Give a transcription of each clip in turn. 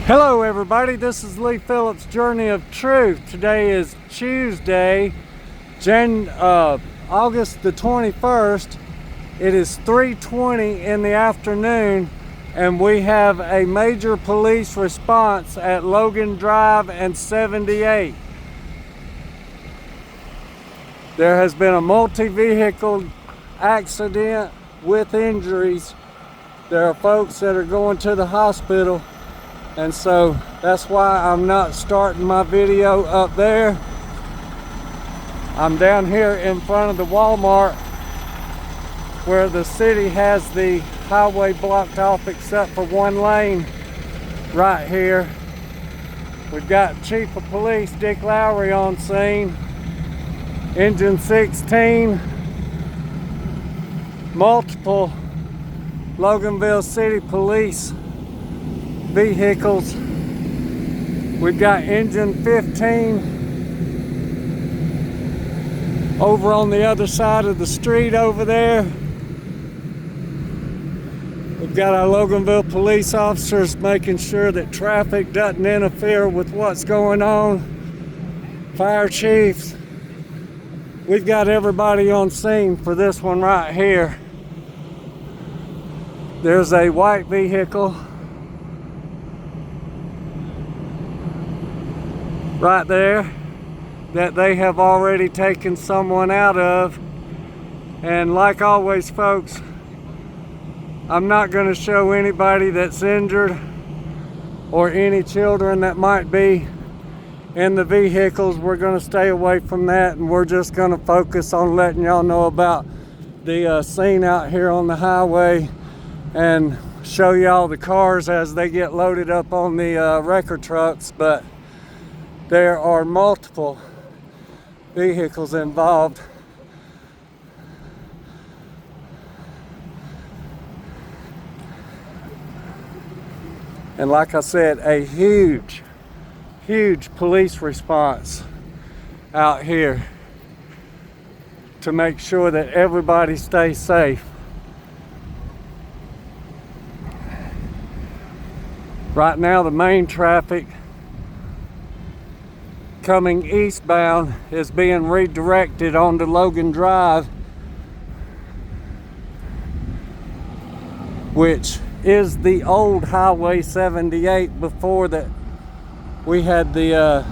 Hello everybody, this is Lee Phillips' Journey of Truth. Today is Tuesday, August the 21st. It is 3:20 in the afternoon and we have a major police response at Logan Drive and 78. There has been a multi-vehicle accident with injuries. There are folks that are going to the hospital. And so that's why I'm not starting my video up there. I'm down here in front of the Walmart where the city has the highway blocked off except for one lane right here. We've got Chief of Police Dick Lowry on scene, Engine 16, multiple Loganville City Police vehicles. We've got Engine 15 over on the other side of the street over there. We've got our Loganville police officers making sure that traffic doesn't interfere with what's going on. Fire chiefs. We've got everybody on scene for this one right here. There's a white vehicle right there that they have already taken someone out of. And like always, folks, I'm not going to show anybody that's injured or any children that might be in the vehicles. We're going to stay away from that, and we're just going to focus on letting y'all know about the scene out here on the highway and show y'all the cars as they get loaded up on the wrecker trucks. But there are multiple vehicles involved. And like I said, a huge police response out here to make sure that everybody stays safe. Right now, the main traffic coming eastbound is being redirected onto Logan Drive, which is the old Highway 78 before that we had the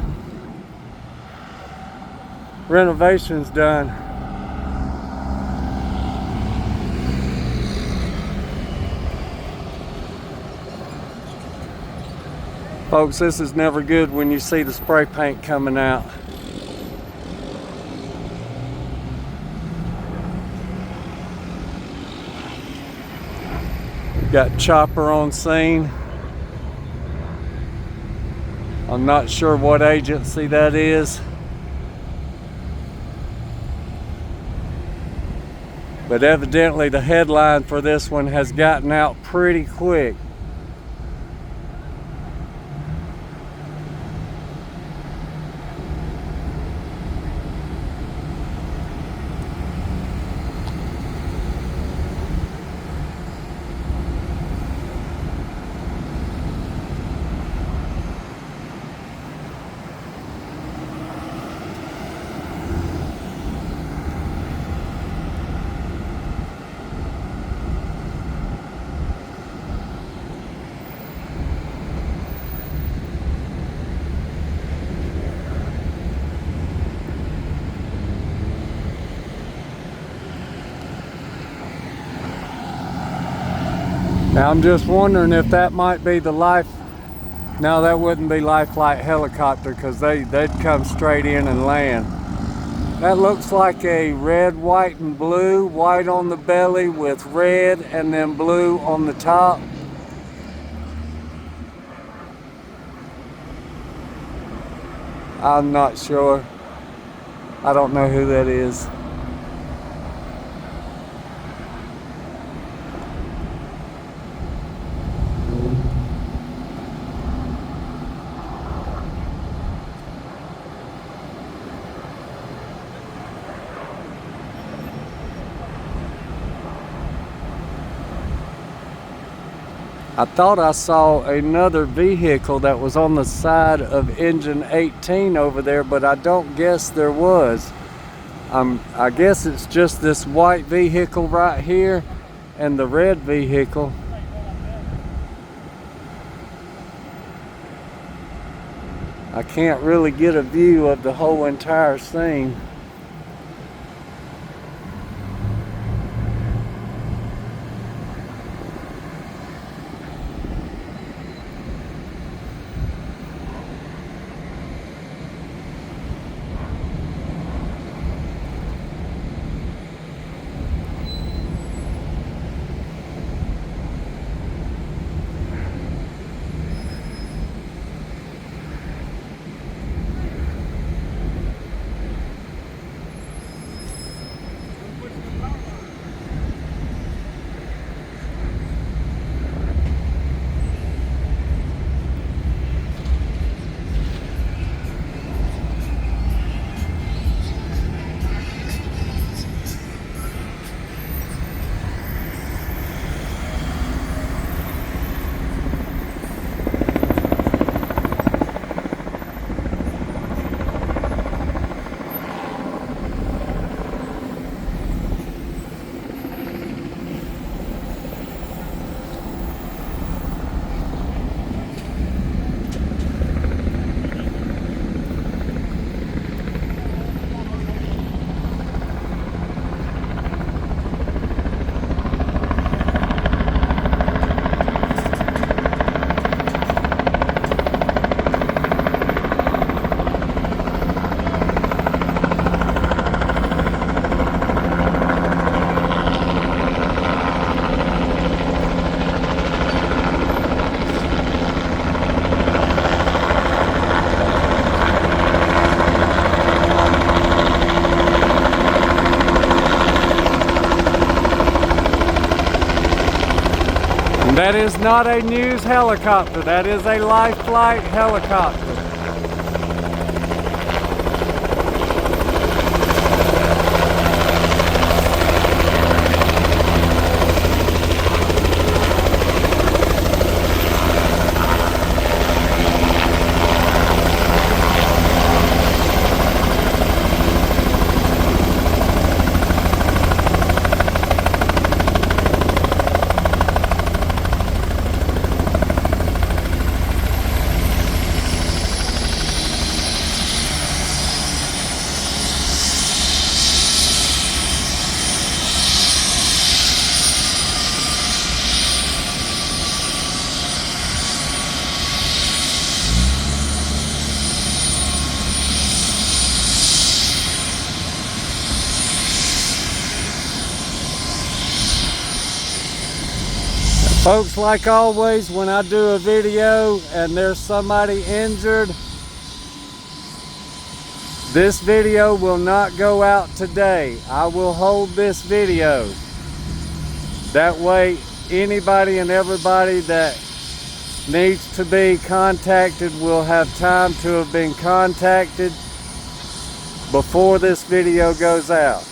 renovations done. Folks, this is never good when you see the spray paint coming out. Got chopper on scene. I'm not sure what agency that is, but evidently the headline for this one has gotten out pretty quick. Now I'm just wondering if that might be the no, that wouldn't be Lifeflight helicopter, because they'd come straight in and land. That looks like a red, white, and blue. White on the belly with red and then blue on the top. I'm not sure. I don't know who that is. I thought I saw another vehicle that was on the side of engine 18 over there, but I don't guess there was. I guess it's just this white vehicle right here and the red vehicle. I can't really get a view of the whole entire scene. That is not a news helicopter, that is a Lifeflight helicopter. Folks, like always, when I do a video and there's somebody injured, this video will not go out today. I will hold this video. That way, anybody and everybody that needs to be contacted will have time to have been contacted before this video goes out.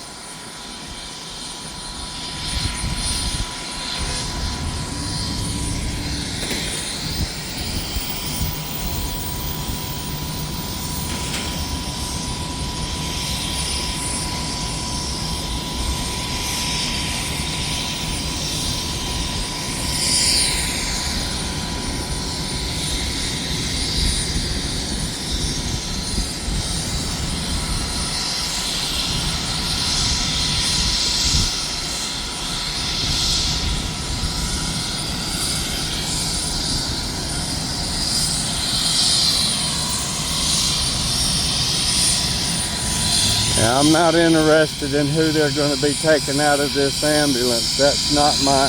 Now, I'm not interested in who they're going to be taking out of this ambulance. That's not my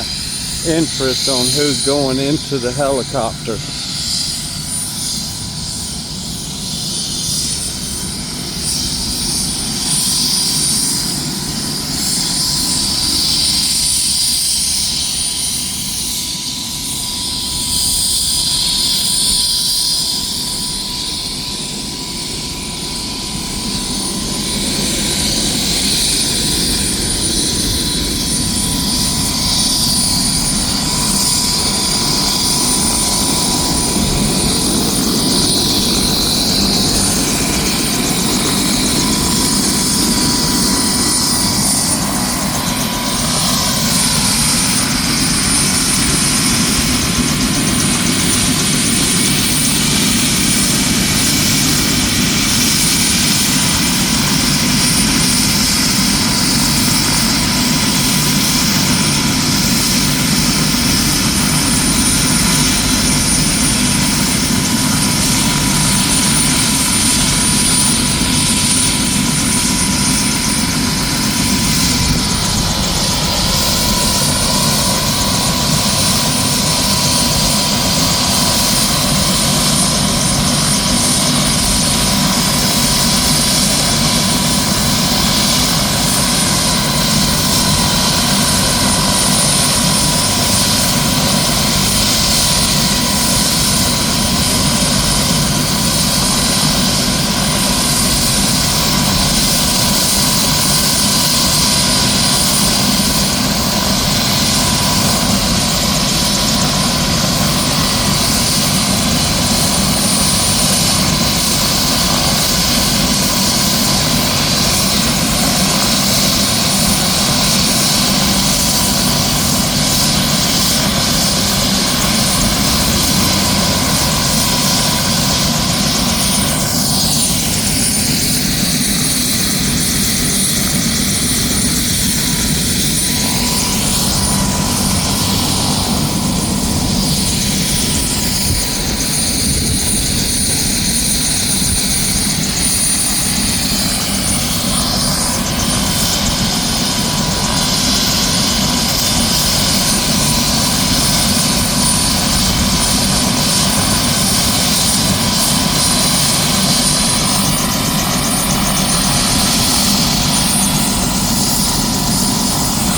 interest on who's going into the helicopter.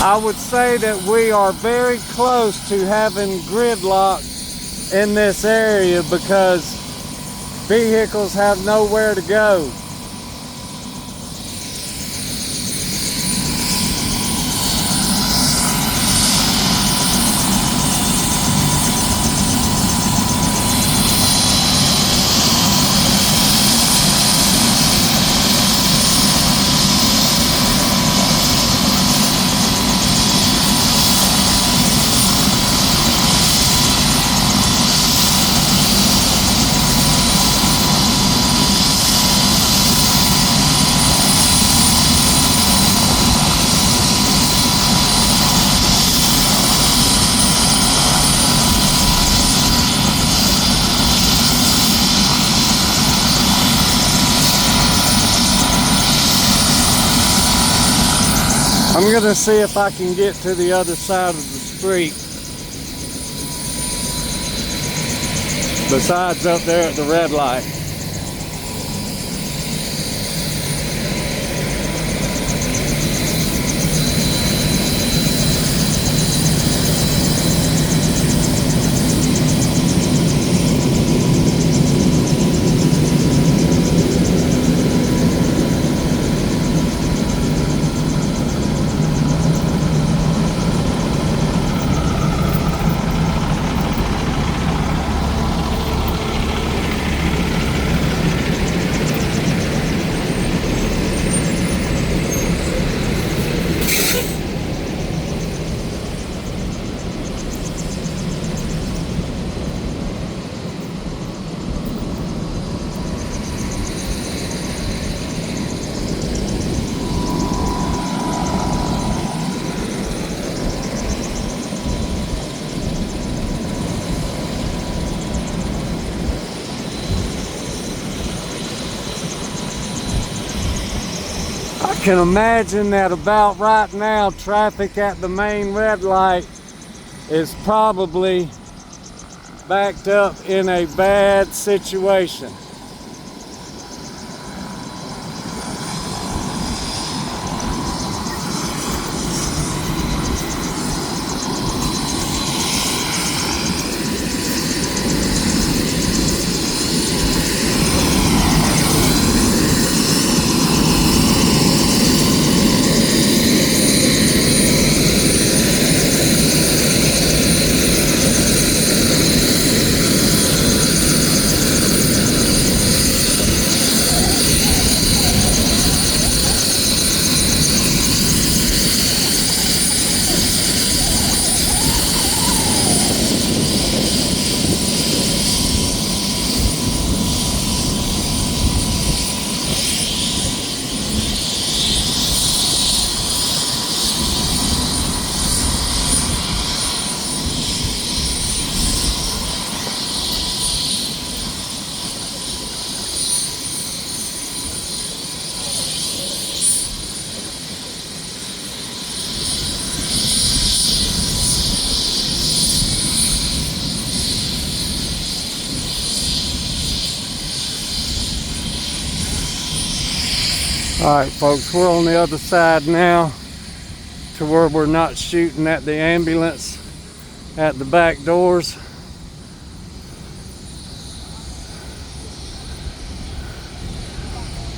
I would say that we are very close to having gridlock in this area because vehicles have nowhere to go. I'm gonna see if I can get to the other side of the street besides up there at the red light. I can imagine that about right now, traffic at the main red light is probably backed up in a bad situation. Alright folks, we're on the other side now to where we're not shooting at the ambulance at the back doors.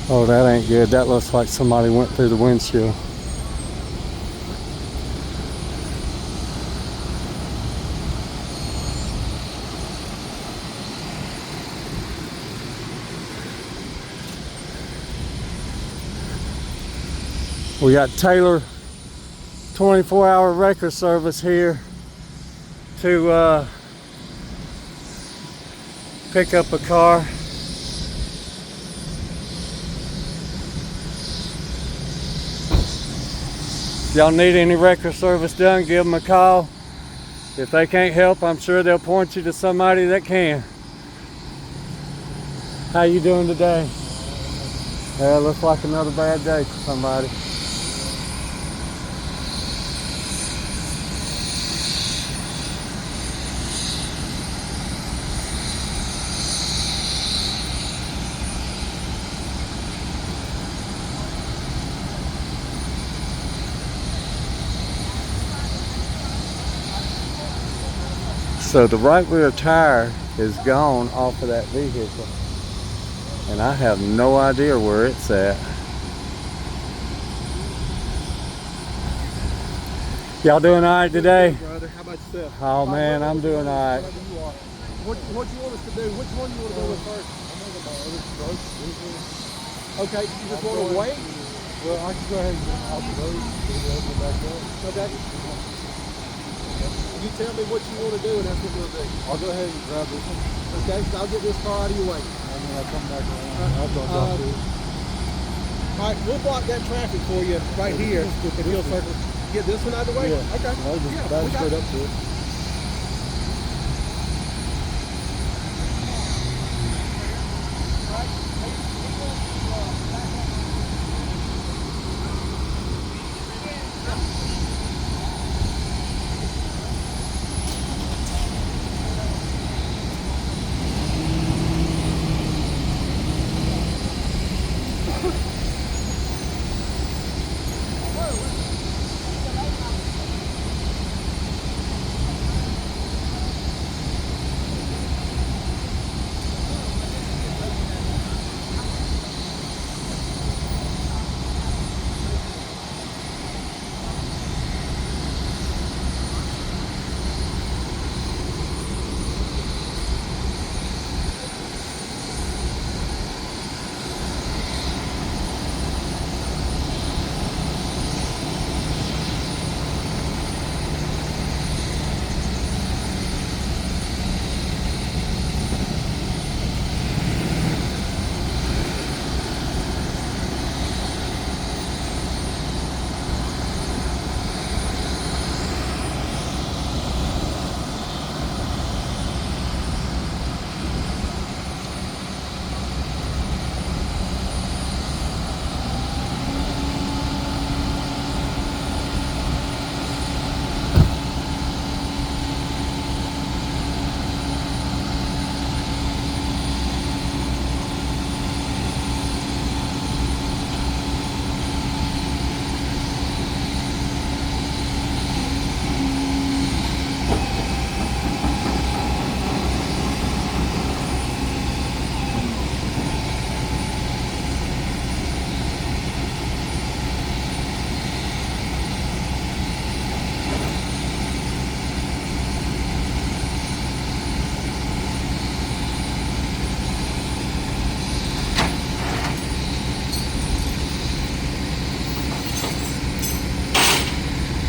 Oh, that ain't good. That looks like somebody went through the windshield. We got Taylor 24-hour wrecker service here to pick up a car. If y'all need any wrecker service done, give them a call. If they can't help, I'm sure they'll point you to somebody that can. How you doing today? Yeah, looks like another bad day for somebody. So the right rear tire is gone off of that vehicle, and I have no idea where it's at. Y'all doing all right today? Brother, how about yourself? Oh man, I'm doing all right. What you want us to do? Which one you want to go with first? Okay, you just want to wait? Well, I can go ahead and get out the road and go back up. Okay. You tell me what you want to do, and that's what we'll do. I'll go ahead and grab this one. Okay, so I'll get this car out of your way. And then I'll come back around after I drop this. All right, we'll block that traffic for you right here. If you'll circle. Get this one out of the way? Yeah. Okay. I'll just back straight up to it.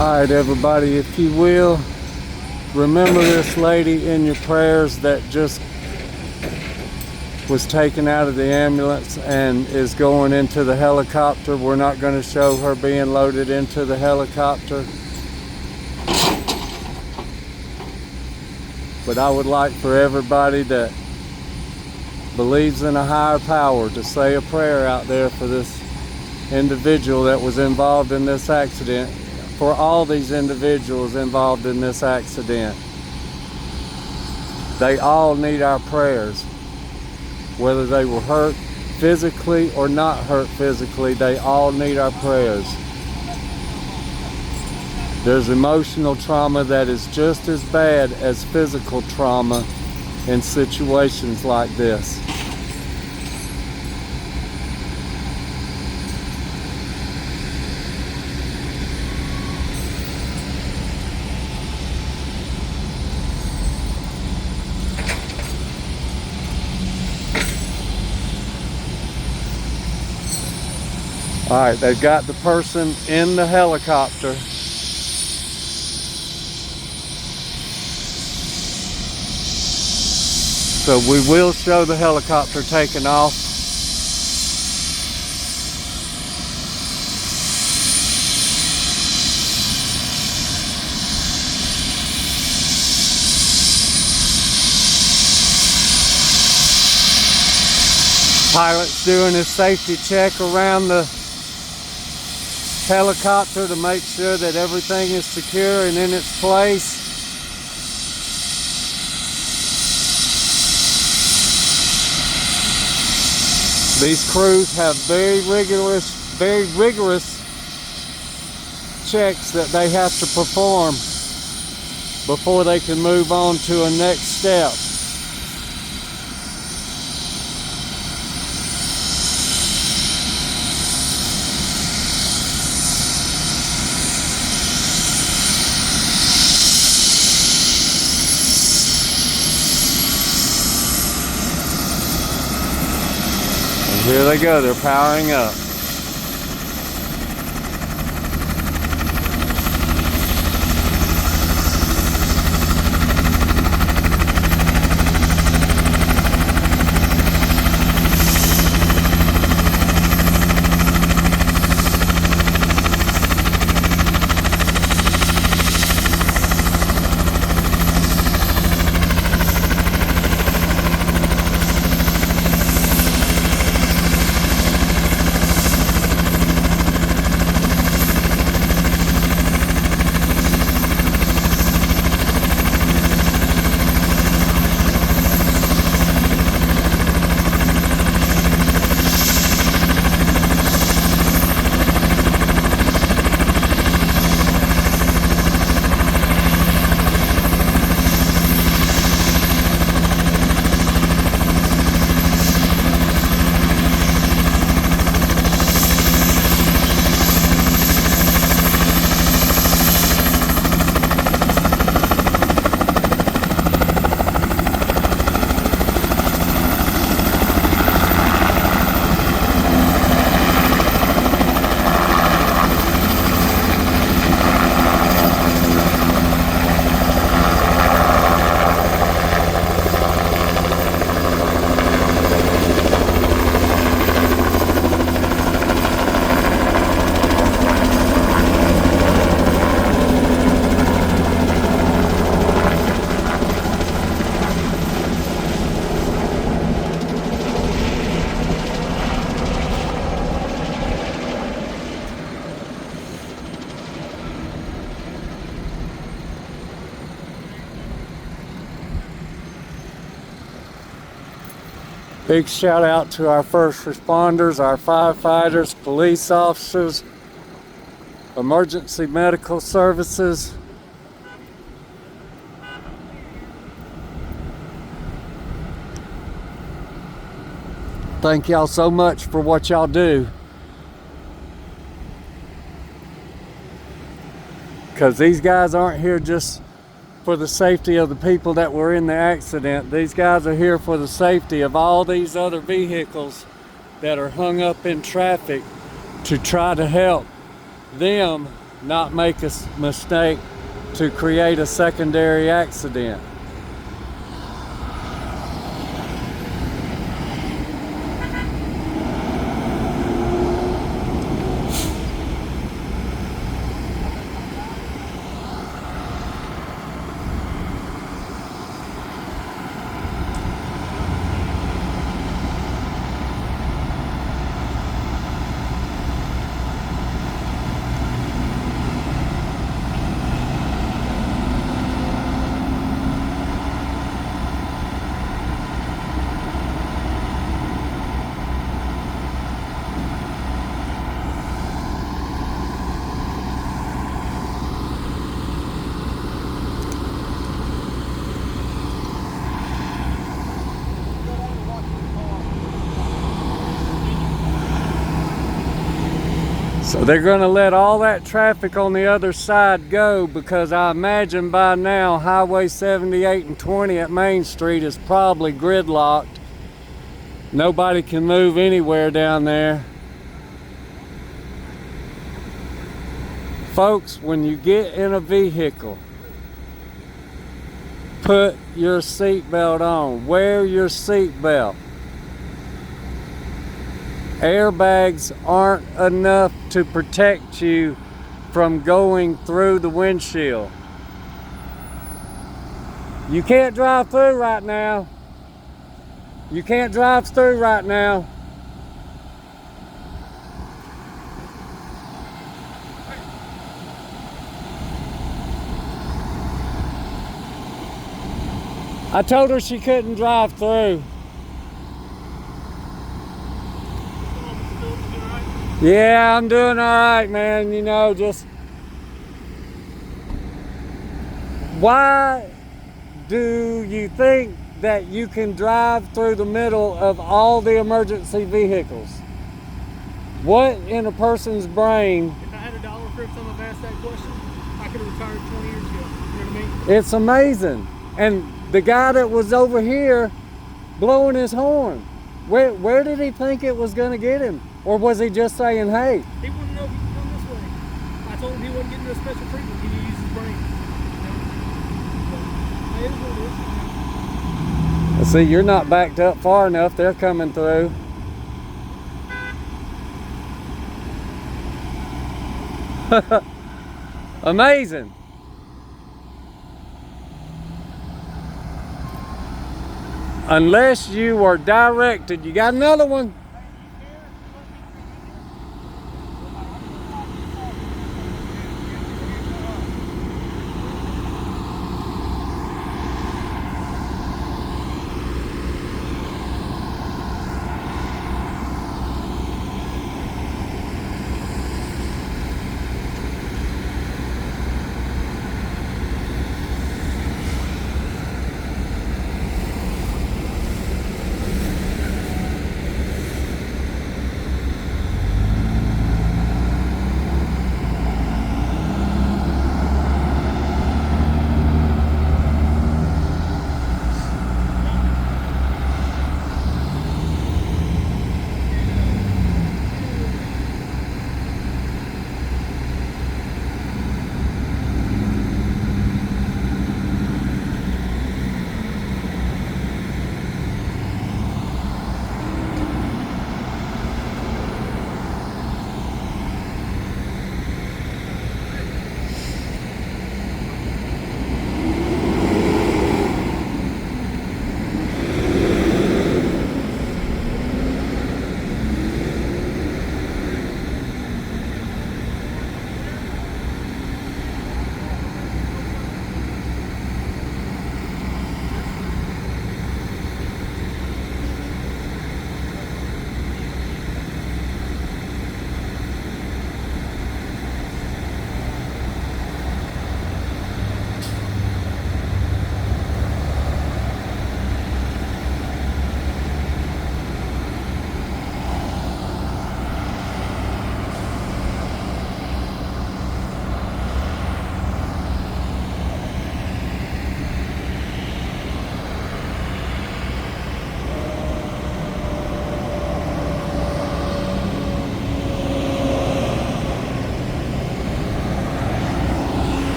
All right, everybody, if you will, remember this lady in your prayers that just was taken out of the ambulance and is going into the helicopter. We're not going to show her being loaded into the helicopter. But I would like for everybody that believes in a higher power to say a prayer out there for this individual that was involved in this accident, for all these individuals involved in this accident. They all need our prayers. Whether they were hurt physically or not hurt physically, they all need our prayers. There's emotional trauma that is just as bad as physical trauma in situations like this. All right, they've got the person in the helicopter. So we will show the helicopter taking off. Pilot's doing his safety check around the helicopter to make sure that everything is secure and in its place. These crews have very rigorous checks that they have to perform before they can move on to a next step. And here they go, they're powering up. Big shout out to our first responders, our firefighters, police officers, emergency medical services. Thank y'all so much for what y'all do. Because these guys aren't here just for the safety of the people that were in the accident. These guys are here for the safety of all these other vehicles that are hung up in traffic to try to help them not make a mistake to create a secondary accident. So they're going to let all that traffic on the other side go, because I imagine by now Highway 78 and 20 at Main Street is probably gridlocked. Nobody can move anywhere down there. Folks, when you get in a vehicle, put your seatbelt on. Wear your seatbelt. Airbags aren't enough to protect you from going through the windshield. You can't drive through right now. You can't drive through right now. I told her she couldn't drive through. Yeah, I'm doing all right, man. You know, just Why do you think that you can drive through the middle of all the emergency vehicles? What in a person's brain? If I had $1 for every time I've asked that question, I could have retired 20 years ago. You know what I mean? It's amazing. And the guy that was over here blowing his horn, where did he think it was going to get him? Or was he just saying, hey? He wanted to know if he could come this way. I told him he wasn't getting no special treatment. He needed to use his brain. It is what it is. See, you're not backed up far enough. They're coming through. Amazing. Unless you are directed. You got another one?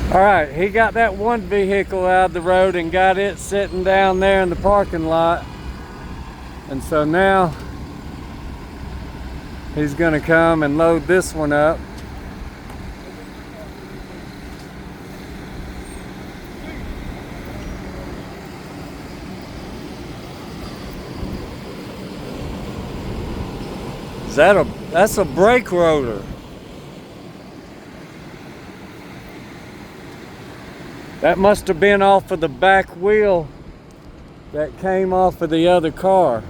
All right, he got that one vehicle out of the road and got it sitting down there in the parking lot. And so now he's gonna come and load this one up. That's a brake rotor. That must have been off of the back wheel that came off of the other car.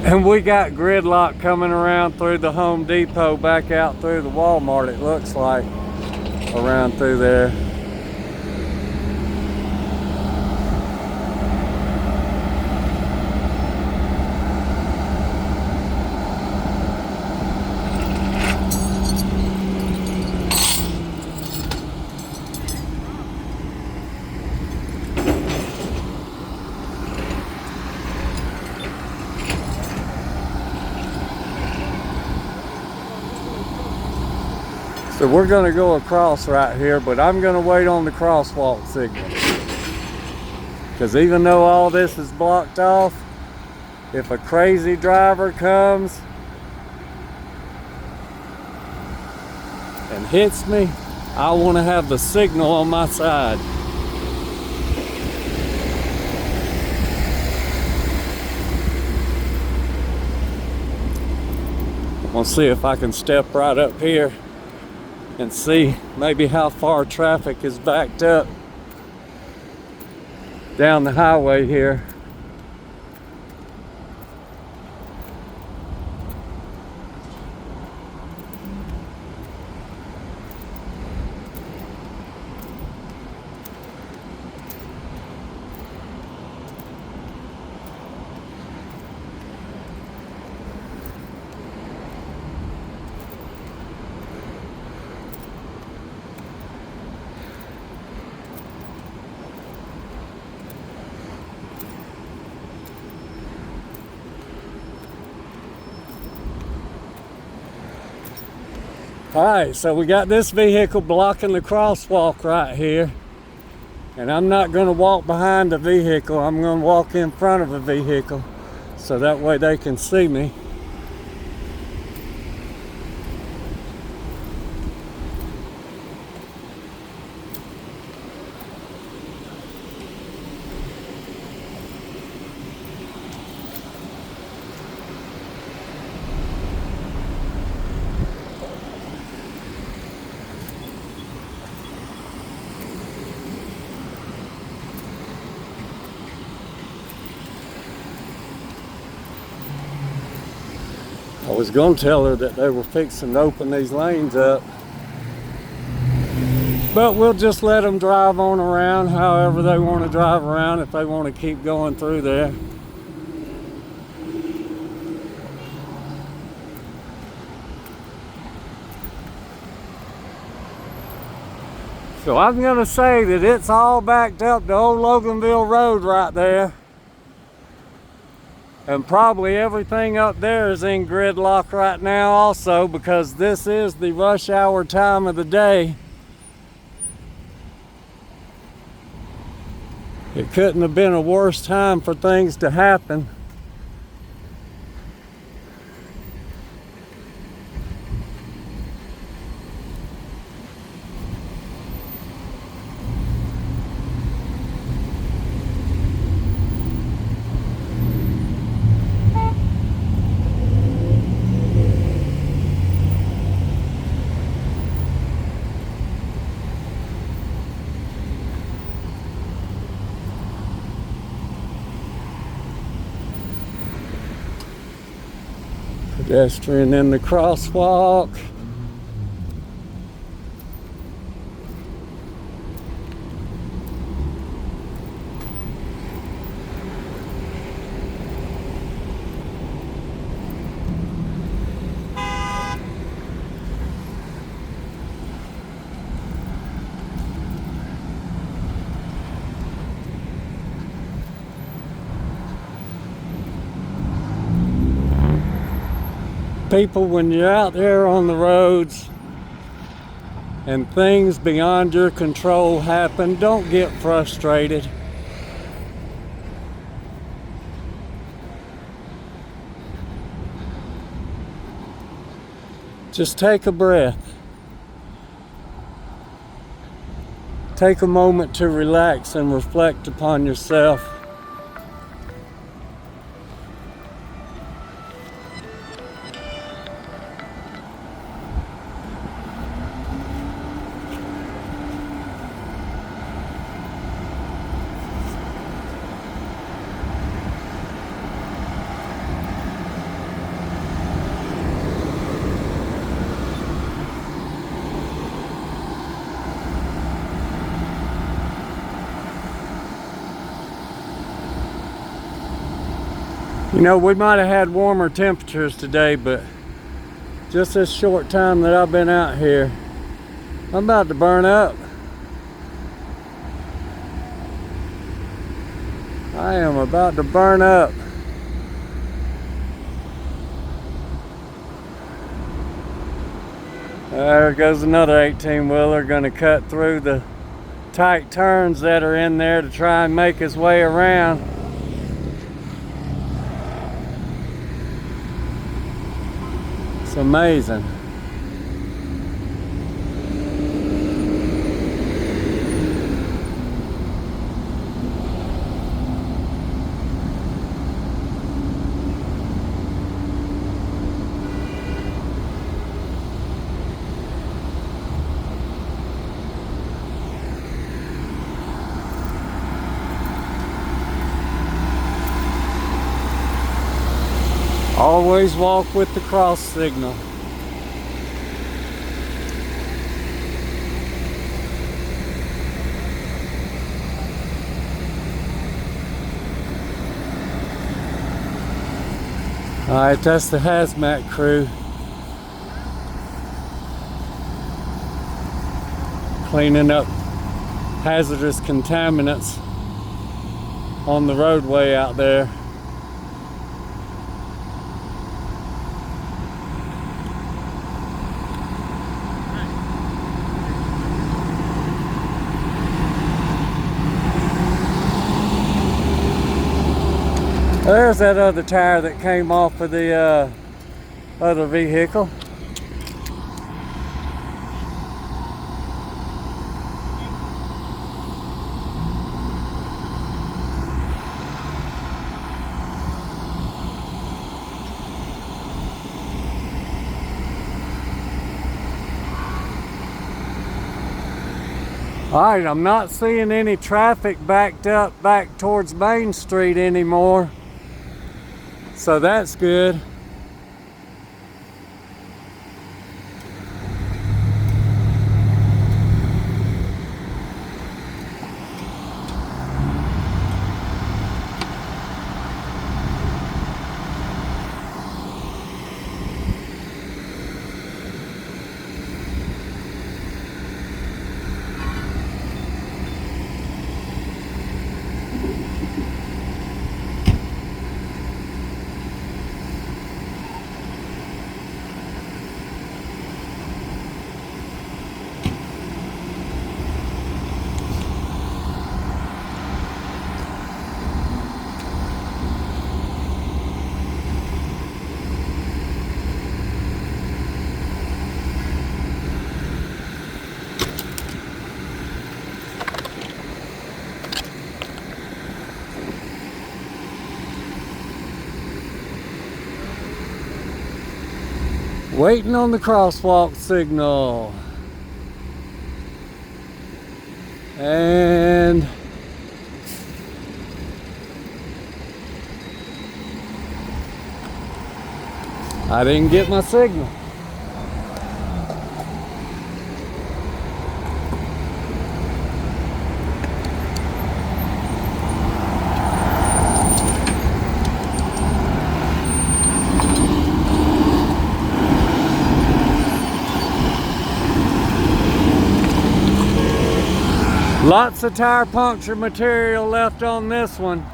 And we got gridlock coming around through the Home Depot, back out through the Walmart, it looks like, around through there. So we're gonna go across right here, but I'm gonna wait on the crosswalk signal. Because even though all this is blocked off, if a crazy driver comes, hits me, I want to have the signal on my side. I'm gonna see if I can step right up here and see maybe how far traffic is backed up down the highway here. All right, so we got this vehicle blocking the crosswalk right here. And I'm not gonna walk behind the vehicle, I'm gonna walk in front of the vehicle so that way they can see me. I was going to tell her that they were fixing to open these lanes up, but we'll just let them drive on around however they want to drive around if they want to keep going through there. So I'm going to say that it's all backed up to old Loganville Road right there. And probably everything up there is in gridlock right now also, because this is the rush hour time of the day. It couldn't have been a worse time for things to happen. Pedestrian in the crosswalk. People, when you're out there on the roads and things beyond your control happen, don't get frustrated. Just take a breath. Take a moment to relax and reflect upon yourself. You know, we might have had warmer temperatures today, but just this short time that I've been out here, I'm about to burn up. I am about to burn up. There goes another 18-wheeler gonna cut through the tight turns that are in there to try and make his way around. It's amazing. Always walk with the cross signal. Alright, that's the hazmat crew cleaning up hazardous contaminants on the roadway out there. There's that other tire that came off of the other vehicle. All right, I'm not seeing any traffic backed up back towards Main Street anymore. So that's good. Waiting on the crosswalk signal. And I didn't get my signal. Lots of tire puncture material left on this one.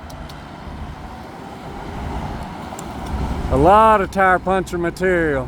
A lot of tire puncture material.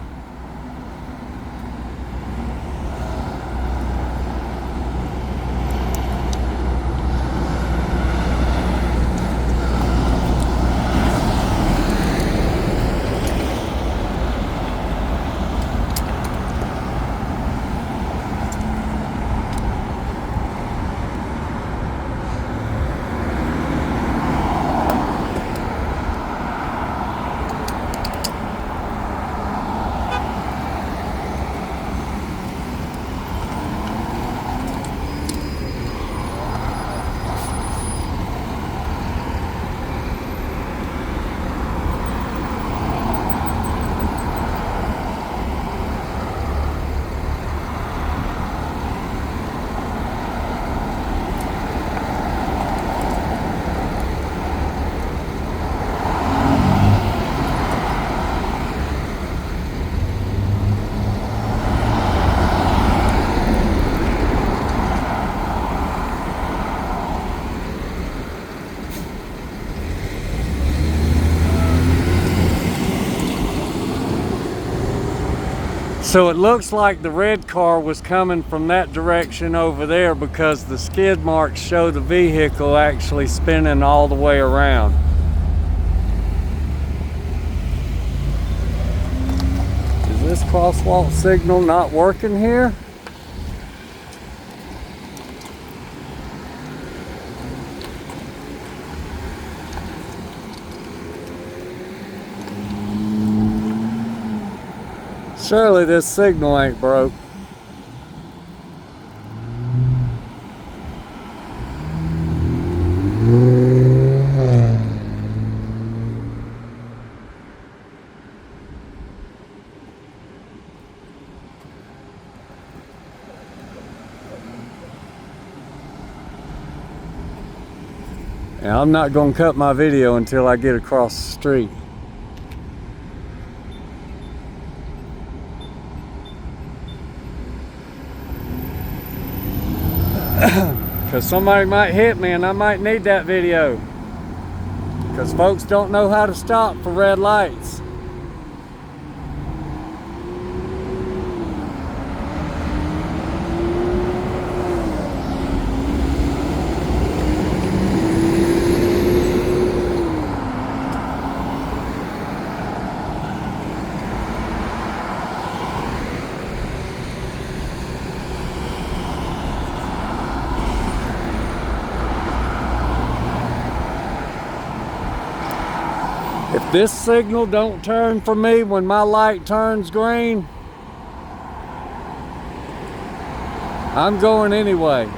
So it looks like the red car was coming from that direction over there because the skid marks show the vehicle actually spinning all the way around. Is this crosswalk signal not working here? Surely this signal ain't broke. And I'm not gonna cut my video until I get across the street. Because somebody might hit me and I might need that video. Because folks don't know how to stop for red lights. If this signal don't turn for me when my light turns green, I'm going anyway.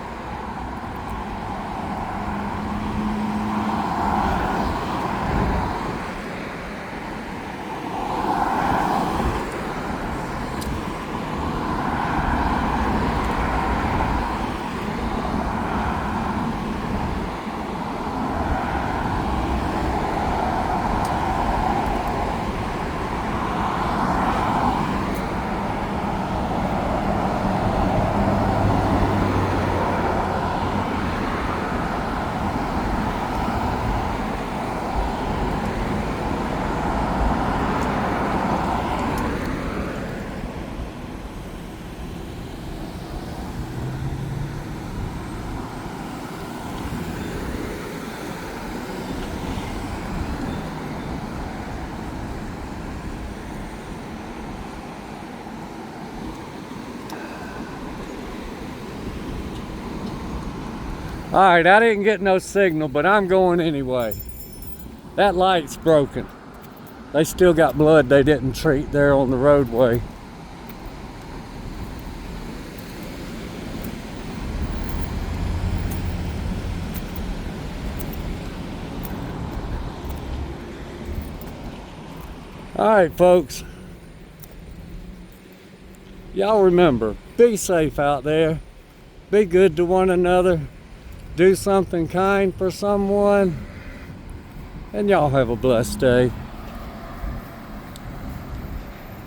Alright, I didn't get no signal, but I'm going anyway. That light's broken. They still got blood they didn't treat there on the roadway. Alright, folks. Y'all remember, be safe out there. Be good to one another. Do something kind for someone. And y'all have a blessed day.